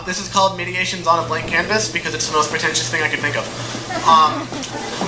This is called Mediations on a Blank Canvas because it's the most pretentious thing I could think of.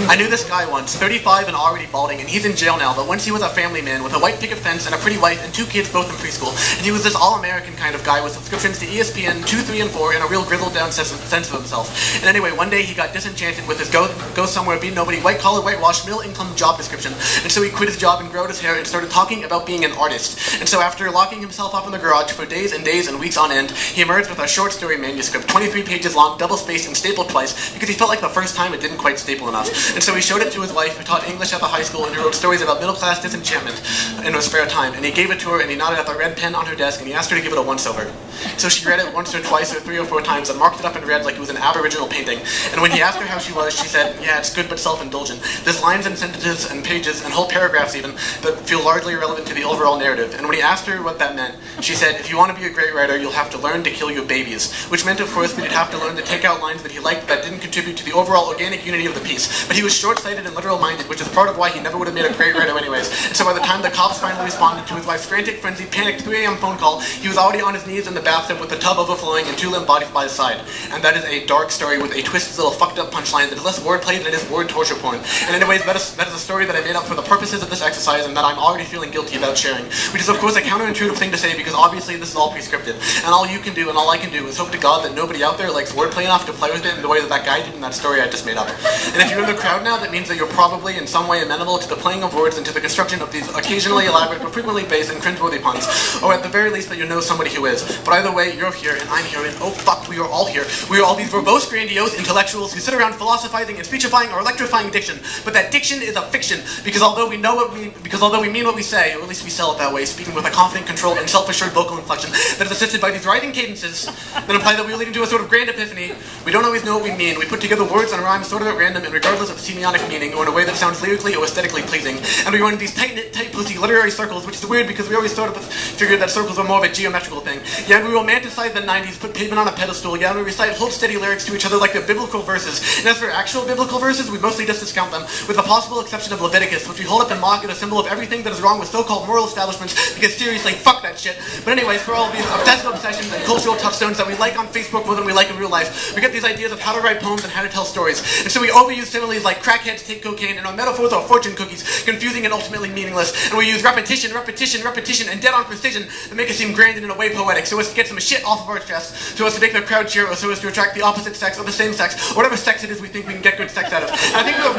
I knew this guy once, 35 and already balding, and he's in jail now, but once he was a family man with a white picket fence and a pretty wife and 2 kids both in preschool, and he was this all-American kind of guy with subscriptions to ESPN 2, 3, and 4 and a real grizzled down sense of himself. And anyway, one day he got disenchanted with his go somewhere, be nobody, white-collar, whitewash, middle-income job description, and so he quit his job and growed his hair and started talking about being an artist. And so after locking himself up in the garage for days and days and weeks on end, he emerged with a short story manuscript, 23 pages long, double-spaced and stapled twice, because he felt like the first time it didn't quite staple enough. And so he showed it to his wife, who taught English at the high school and who wrote stories about middle-class disenchantment in her spare time. And he gave it to her, and he nodded at the red pen on her desk, and he asked her to give it a once-over. So she read it once or twice or 3 or 4 times and marked it up in red like it was an Aboriginal painting. And when he asked her how she was, she said, "Yeah, it's good but self-indulgent. There's lines and sentences and pages and whole paragraphs even that feel largely irrelevant to the overall narrative." And when he asked her what that meant, she said, "If you want to be a great writer, you'll have to learn to kill your babies." Which meant, of course, that he'd have to learn to take out lines that he liked that didn't contribute to the overall organic unity of the piece. But he was short-sighted and literal-minded, which is part of why he never would have made a great writer anyways. And so by the time the cops finally responded to his wife's frantic, frenzied, panicked 3 a.m. phone call, he was already on his knees in the bathtub with the tub overflowing and 2 limp bodies by his side. And that is a dark story with a twisted little fucked up punchline that is less wordplay than it is word torture porn. And anyways, that is a story that I made up for the purposes of this exercise and that I'm already feeling guilty about sharing. Which is of course a counterintuitive thing to say because obviously this is all prescripted. And all you can do and all I can do is hope to God that nobody out there likes wordplay enough to play with it in the way that that guy did in that story I just made up. And if you're in the crowd now, that means that you're probably in some way amenable to the playing of words and to the construction of these occasionally elaborate but frequently base and cringeworthy puns. Or at the very least that you know somebody who is. But either way, you're here and I'm here and oh fuck, we are all here. We are all these verbose, grandiose intellectuals who sit around philosophizing and speechifying or electrifying diction. But that diction is a fiction because although we mean what we say, or at least we sell it that way, speaking with a confident, controlled, and self-assured vocal inflection that is assisted by these writhing cadences that imply that we are leading to a sort of grand epiphany, we don't always know what we mean. We put together words and rhymes sort of at random and regardless of the semiotic meaning or in a way that sounds lyrically or aesthetically pleasing. And we run in these tight-knit, tight-pussy literary circles, which is weird because we always sort of figured that circles were more of a geometrical thing. Yeah, and we romanticize the 90s, put pavement on a pedestal, yeah, and we recite hold steady lyrics to each other like they're biblical verses. And as for actual biblical verses, we mostly just discount them, with the possible exception of Leviticus, which we hold up and mock as a symbol of everything that is wrong with so-called moral establishments, because seriously, fuck that shit. But anyways, for all of these obsessive obsessions and cultural touchstones that we like on Facebook more than we like in real life, we get these ideas of how to write poems and how to tell stories. And so we overuse similes like crackheads take cocaine, and our metaphors are fortune cookies, confusing and ultimately meaningless. And we use repetition, repetition, repetition, and dead-on precision to make it seem grand and in a way poetic, so as to get some shit off of our chest, so as to make the crowd cheer, or so as to attract the opposite sex or the same sex, or whatever sex it is we think we can get good sex out of. And I think the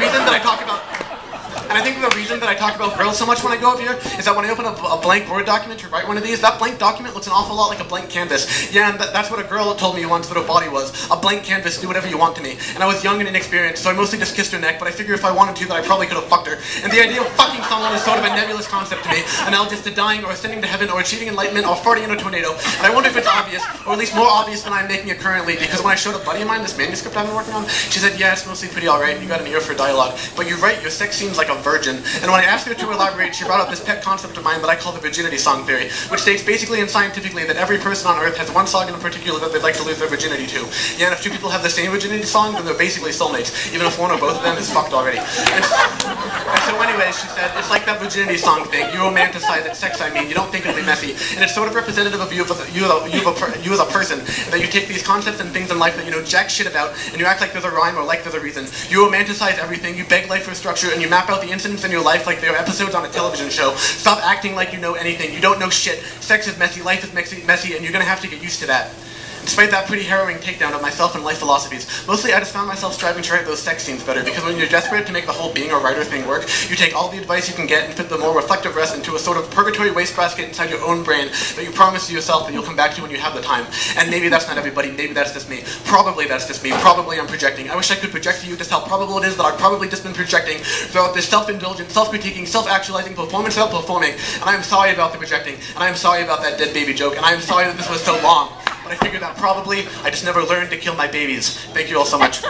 reason that I talk about girls so much when I go up here is that when I open up a blank Word document to write one of these, that blank document looks an awful lot like a blank canvas. Yeah, and that's what a girl told me once that her body was. A blank canvas, do whatever you want to me. And I was young and inexperienced, so I mostly just kissed her neck, but I figure if I wanted to, that I probably could have fucked her. And the idea of fucking someone is sort of a nebulous concept to me, analogous to dying or ascending to heaven or achieving enlightenment or farting in a tornado. And I wonder if it's obvious, or at least more obvious than I'm making it currently, because when I showed a buddy of mine this manuscript I've been working on, she said, yeah, it's mostly pretty alright, you got an ear for dialogue, but you're right, your sex seems like a virgin. And when I asked her to elaborate, she brought up this pet concept of mine that I call the virginity song theory, which states basically and scientifically that every person on Earth has one song in particular that they'd like to lose their virginity to. Yeah, and if 2 people have the same virginity song, then they're basically soulmates, even if one or both of them is fucked already. And so anyways, she said, it's like that virginity song thing. You romanticize it, sex I mean, you don't think it'll be messy. And it's sort of representative of you as a person, that you take these concepts and things in life that you know jack shit about, and you act like there's a rhyme or like there's a reason. You romanticize everything, you beg life for structure, and you map out the incidents in your life like they're episodes on a television show. Stop acting like you know anything. You don't know shit. Sex is messy, life is messy, and you're gonna have to get used to that. Despite that pretty harrowing takedown of myself and life philosophies, mostly I just found myself striving to write those sex scenes better, because when you're desperate to make the whole being a writer thing work, you take all the advice you can get and fit the more reflective rest into a sort of purgatory wastebasket inside your own brain that you promise to yourself that you'll come back to when you have the time. And maybe that's not everybody, maybe that's just me. Probably that's just me, probably I'm projecting. I wish I could project to you just how probable it is that I've probably just been projecting throughout this self-indulgent, self-critiquing, self-actualizing performance without performing. And I am sorry about the projecting, and I am sorry about that dead baby joke, and I am sorry that this was so long. But I figured out probably I just never learned to kill my babies. Thank you all so much.